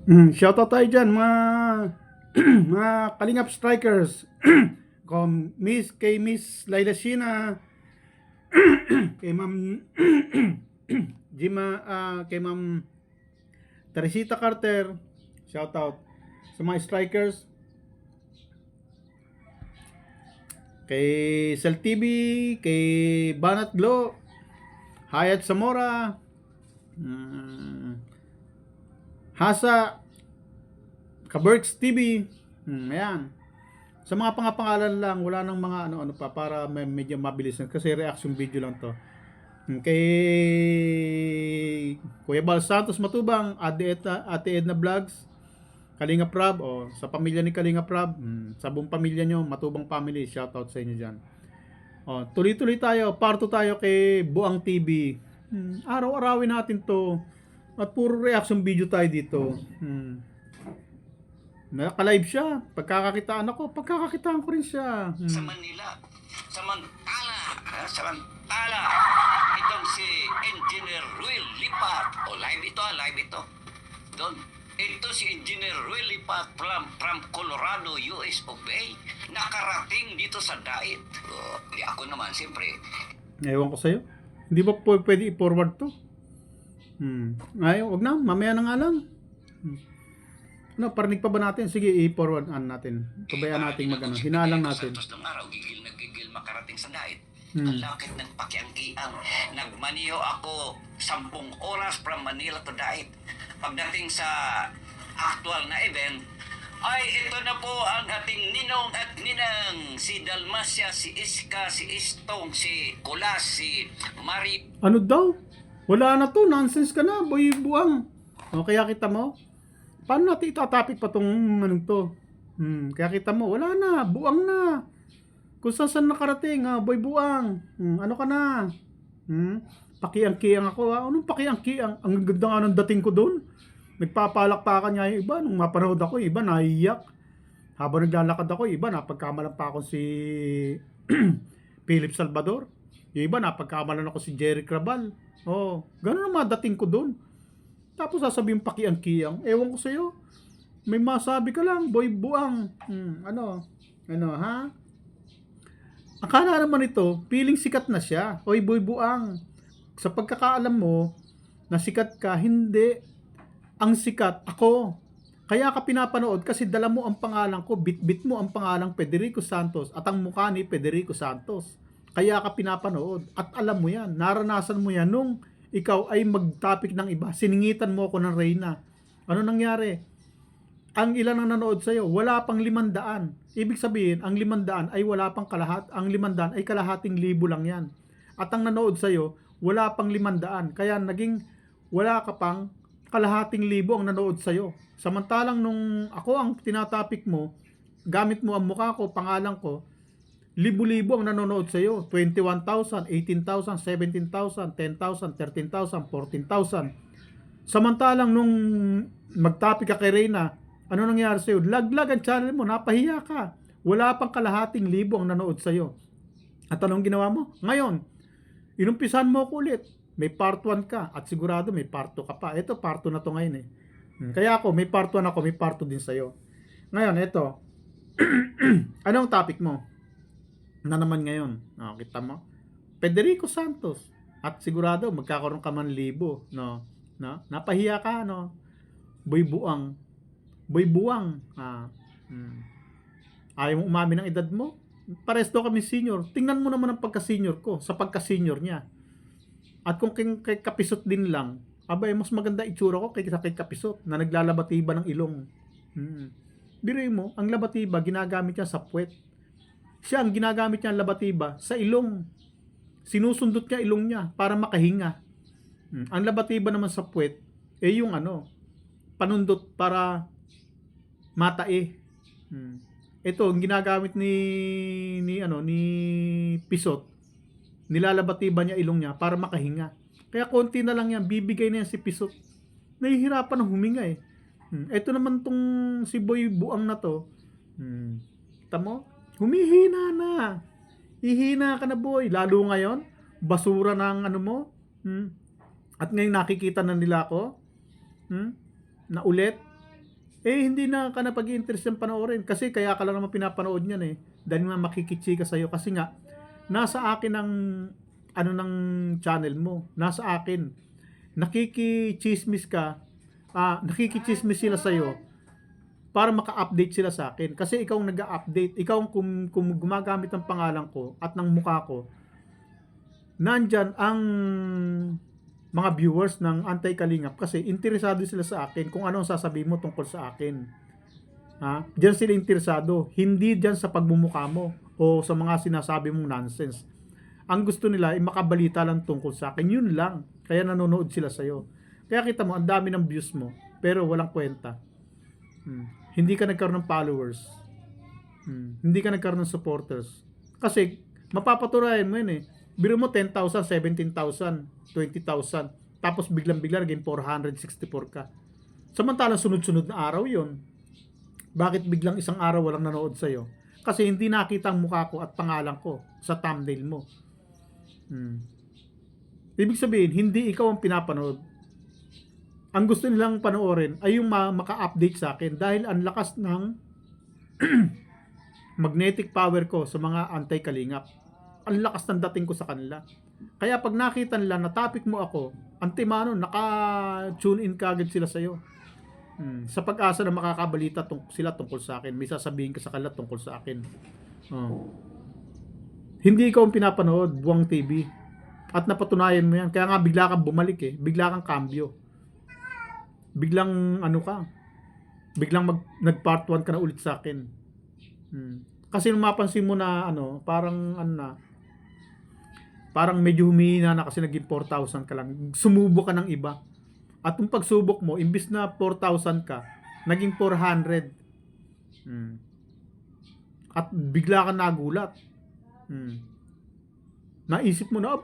Shoutout tayo dyan, mga, mga Kalingap Strikers. Kay Miss Laila Sheena, kay Ma'am Jima, kay Ma'am Teresita Carter. Shoutout sa mga strikers. Kay Cell TV, kay Banat Glow, Hayat Zamora, Hasa, Kaberks TV. Ayan. Sa mga pangalan lang, wala nang mga ano-ano pa para medyo mabilis kasi reaction video lang to. Kay Kuya Bal Santos Matubang, Ate Edna Vlogs, Kalinga Prab, sa pamilya ni Kalinga Prab, sa buong pamilya nyo, Matubang family, shoutout sa inyo dyan. Tuloy-tuloy tayo, parto tayo kay Buang TV. Araw-arawin natin to. At puro reaction video tayo dito. Naka-live siya. Pagkakakitaan ko rin siya. Sa Manila. Samantala, itong si Engineer Ruel Lipat. Live ito. Doon. Ito si Engineer Ruel Lipat from Colorado, US of A. Nakarating dito sa Dait. Di ako naman, siyempre. Ewan ko sa'yo. Hindi ba pwede i-forward to? Ay, wag na. Mamaya na nga lang. Parinig pa ba natin? Sige, i-forward natin. Pabayaan natin mag-ano. Hinalang natin. Santos ng araw, gigil makarating sa Dait. Ang lakit ng pakiangkiang. Nagmaniho ako 10 oras from Manila to Dait. Pagdating sa actual na event, ay ito na po ang ating ninong at ninang. Si Dalmacia, si Iska, si Istong, si Kulas, si Mari. Ano daw? Wala na to. Nonsense ka na. Boy, buang. Kaya kita mo? Paano natin itatapik pa tong anong to? Kaya kita mo, wala na, buang na. Kung saan nakarating, boy buang. Ano ka na? Pakiangkiang ako. Anong pakiangkiang? Ang ganda nga ng dating ko doon. Nagpapalakpakan niya yung iba. Nung mapanood ako, yung iba naiiyak. Habang naglalakad ako, yung iba napagkamalan pa ako si Philip Salvador. Yung iba napagkamalan ako si Jerry Crabal. Ganun ang mga dating ko doon. Tapos sasabihin pakiangkiang. Ewan ko sa'yo. May masabi ka lang, boy buang. Ano ha? Akala naman ito, feeling sikat na siya. Oy, boy buang. Sa pagkakaalam mo, na sikat ka, hindi. Ang sikat, ako. Kaya ka pinapanood kasi dala mo ang pangalan ko, bit-bit mo ang pangalang Federico Santos at ang mukha ni Federico Santos. Kaya ka pinapanood. At alam mo yan, naranasan mo yan nung ikaw ay mag-topic ng iba. Siningitan mo ako ng Reyna. Ano nangyari? Ang ilan ang nanood sa'yo, wala pang 500. Ibig sabihin, ang 500 ay wala pang kalahat. Ang 500 ay kalahating libo lang yan. At ang nanood sa'yo, wala pang 500. Kaya naging wala ka pang kalahating libo ang nanood sa'yo. Samantalang nung ako ang tinatopic mo, gamit mo ang mukha ko, pangalan ko, libo-libo ang nanonood sa iyo. 21,000, 18,000, 17,000, 10,000, 13,000, 14,000. Samantalang nung mag-topic ka kay Reyna, ano nangyari sa iyo? Laglag ang channel mo, napahiya ka. Wala pang kalahating libo ang nanood sa iyo. At anong ginawa mo? Ngayon, inumpisan mo ko ulit. May part 1 ka at sigurado may part 2 ka pa. Ito part 2 na to ngayon eh. Kaya ako, may part 1 ako, may part 2 din sa iyo. Ngayon, ito. Anong topic mo? Na naman ngayon, kita mo? Federico Santos. At sigurado magkakaroon ka man libo, no? Napahiya ka, no? Boy buang. Ayaw mo umamin ng edad mo? Pares daw kami senior. Tingnan mo naman ang pagka-senior ko sa pagka-senior niya. At kung kay Kapisot din lang, mas maganda itsura ko kaysa kay Kapisot na naglalabatiba ng ilong. Biruin mo, ang labatiba ginagamit niya sa puwet. Siya ang ginagamit niya ang labatiba sa ilong. Sinusundot niya ilong niya para makahinga. Ang labatiba naman sa puwet yung panundot para matae. Ito ang ginagamit ni Pisot. Nilalabatiba niya ilong niya para makahinga. Kaya konti na lang yan, bibigay na yan si Pisot. Nahihirapan ng huminga eh. Ito naman tong si Boy Buang na to. Tamo? Humihina na. Hihina ka na, boy. Lalo ngayon, basura ng mo. At ngayon nakikita na nila ako. Na ulit. hindi na ka na pag-i-interest yung panoorin. Kasi kaya ka lang naman pinapanood niyan eh. Dahil nga makikichika sa'yo. Kasi nga, nasa akin ang ano ng channel mo. Nasa akin. Nakikichismis ka. Nakikichismis sila sa'yo para maka-update sila sa akin. Kasi ikaw ang nag-update. Ikaw ang kung gumagamit ng pangalan ko at ng mukha ko, nandyan ang mga viewers ng Anti-Kalingap kasi interesado sila sa akin kung ano ang sasabihin mo tungkol sa akin. Diyan sila interesado, hindi diyan sa pagmumukha mo o sa mga sinasabi mong nonsense. Ang gusto nila ay makabalita lang tungkol sa akin, yun lang. Kaya nanonood sila sa'yo. Kaya kita mo, ang dami ng views mo, pero walang kwenta. Hindi ka nagkaroon ng followers. Hindi ka nagkaroon ng supporters. Kasi, mapapaturayan mo yun eh. Biro mo 10,000, 17,000, 20,000. Tapos biglang-bigla naging 464 ka. Samantalang sunod-sunod na araw yon. Bakit biglang isang araw walang nanood sa'yo? Kasi hindi nakita ang mukha ko at pangalan ko sa thumbnail mo. Ibig sabihin, hindi ikaw ang pinapanood. Ang gusto nilang panoorin ay yung maka-update sa akin dahil ang lakas ng magnetic power ko sa mga Anti-Kalingap. Ang lakas ng dating ko sa kanila. Kaya pag nakita nila na topic mo ako, antimano, naka-tune in kagad sila sa'yo. Sa pag-asa na makakabalita sila tungkol sa akin. May sasabihin ka sa kanila tungkol sa akin. Hindi ikaw ang pinapanood, Buwang TV. At napatunayan mo yan. Kaya nga bigla kang bumalik eh. Bigla kang cambio. Biglang ano ka. Biglang nag-part 1 ka na ulit sa akin. Kasi nung mapansin mo na parang medyo humihina na kasi naging 4,000 ka lang. Sumubok ka ng iba. At yung pagsubok mo, imbis na 4,000 ka, naging 400. At bigla ka nagulat. Naisip mo na,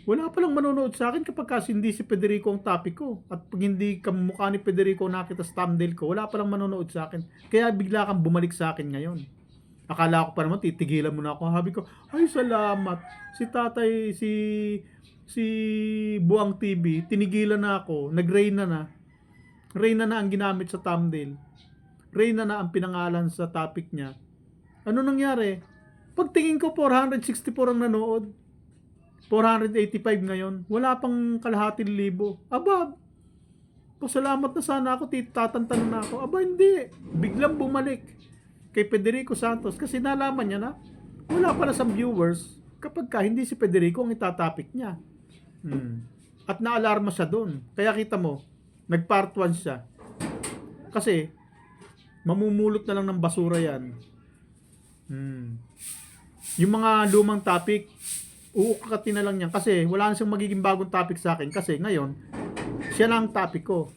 wala palang manonood sa akin kapag kasi hindi si Federico ang topic ko. At pag hindi ka mukha ni Federico nakita sa thumbnail ko, wala palang manonood sa akin. Kaya bigla kang bumalik sa akin ngayon. Akala ko pa naman titigilan mo na ako. Sabi ko, ay salamat. Si tatay, si Buwang TV, tinigilan na ako. Nag-Reyna na. Reyna na ang ginamit sa thumbnail. Reyna na ang pinangalan sa topic niya. Ano nangyari? Pagtingin ko 464 ang nanood. 485 ngayon. Wala pang kalahating libo. Pasalamat na sana ako. Tatantanan na ako. Hindi. Biglang bumalik kay Federico Santos kasi nalaman niya na wala pala sa viewers kapag hindi si Federico ang itatapik niya. At naalarma siya doon. Kaya kita mo, nag-part 1 siya. Kasi mamumulot na lang ng basura yan. Yung mga lumang topic, uukatin na lang niyan kasi wala na siyang magiging bagong topic sa akin kasi ngayon, siya lang ang topic ko.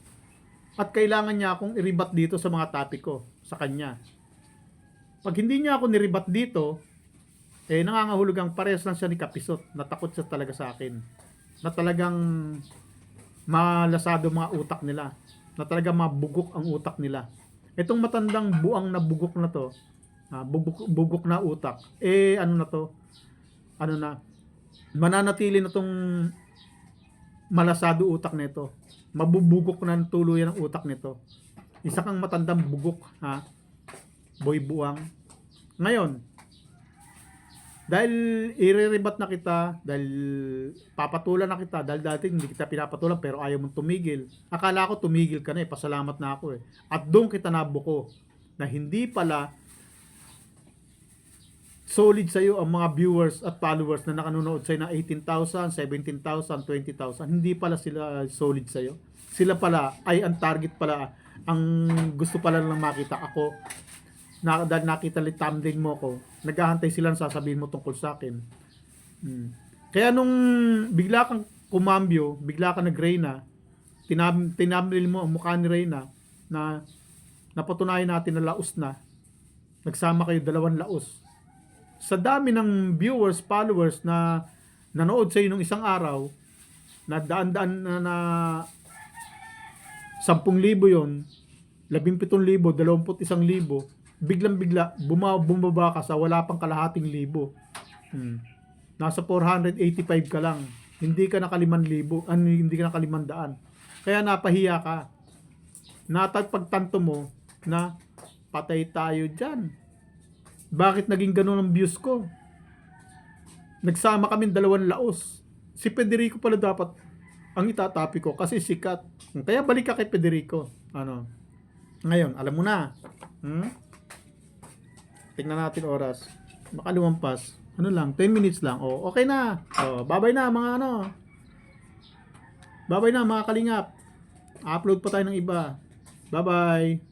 At kailangan niya akong i-rebat dito sa mga topic ko sa kanya. Pag hindi niya ako niribat dito, nangangahulugang parehas lang siya ni Kapisot. Natakot siya talaga sa akin. Na talagang malasado mga utak nila. Na talagang mabugok ang utak nila. Itong matandang buang na bugok na to, bugok na utak, mananatili na tong malasado utak nito. Mabubugok na ng tuluyan ang utak nito. Isa kang matandang bugok, Boy Buwang. Ngayon, dahil i-rebat na kita, dahil papatulan na kita, dahil dati hindi kita pinapatulan pero ayaw mong tumigil. Akala ko tumigil ka na pasalamat na ako At doon kita nabuko na hindi pala solid sa'yo ang mga viewers at followers na nakanonood sa'yo na 18,000, 17,000, 20,000. Hindi pala sila solid sa'yo. Sila pala ay ang target pala, ang gusto pala lang makita ako. Dahil nakita yung thumbnail mo ko, naghahantay sila na sasabihin mo tungkol sa akin. Kaya nung bigla kang kumambyo, bigla kang nag-Reyna, tinamnil mo ang mukha ni Reyna na napatunayan natin na laos na. Nagsama kayo 2 laos. Sa dami ng viewers, followers na nanood sa iyo nung isang araw, na daan-daan na 10,000 yon, 17,000, 21,000, biglang-bigla bumaba ka sa wala pang kalahating libo. Nasa 485 ka lang. Hindi ka naka 5,000, hindi ka naka 500. Kaya napahiya ka. natagpagtanto mo na patay tayo dyan. Bakit naging ganun ang views ko? Nagsama kami dalawang laos. Si Federico pala dapat ang itatapi ko kasi sikat. Kaya balik ka kay Federico. Ano? Ngayon, alam mo na. Tingnan natin oras. Baka lumampas. Ano lang, 10 minutes lang. Oh, okay na. Oh, bye-bye na mga ano. Bye-bye na mga kalingap. Upload pa tayo ng iba. Bye-bye.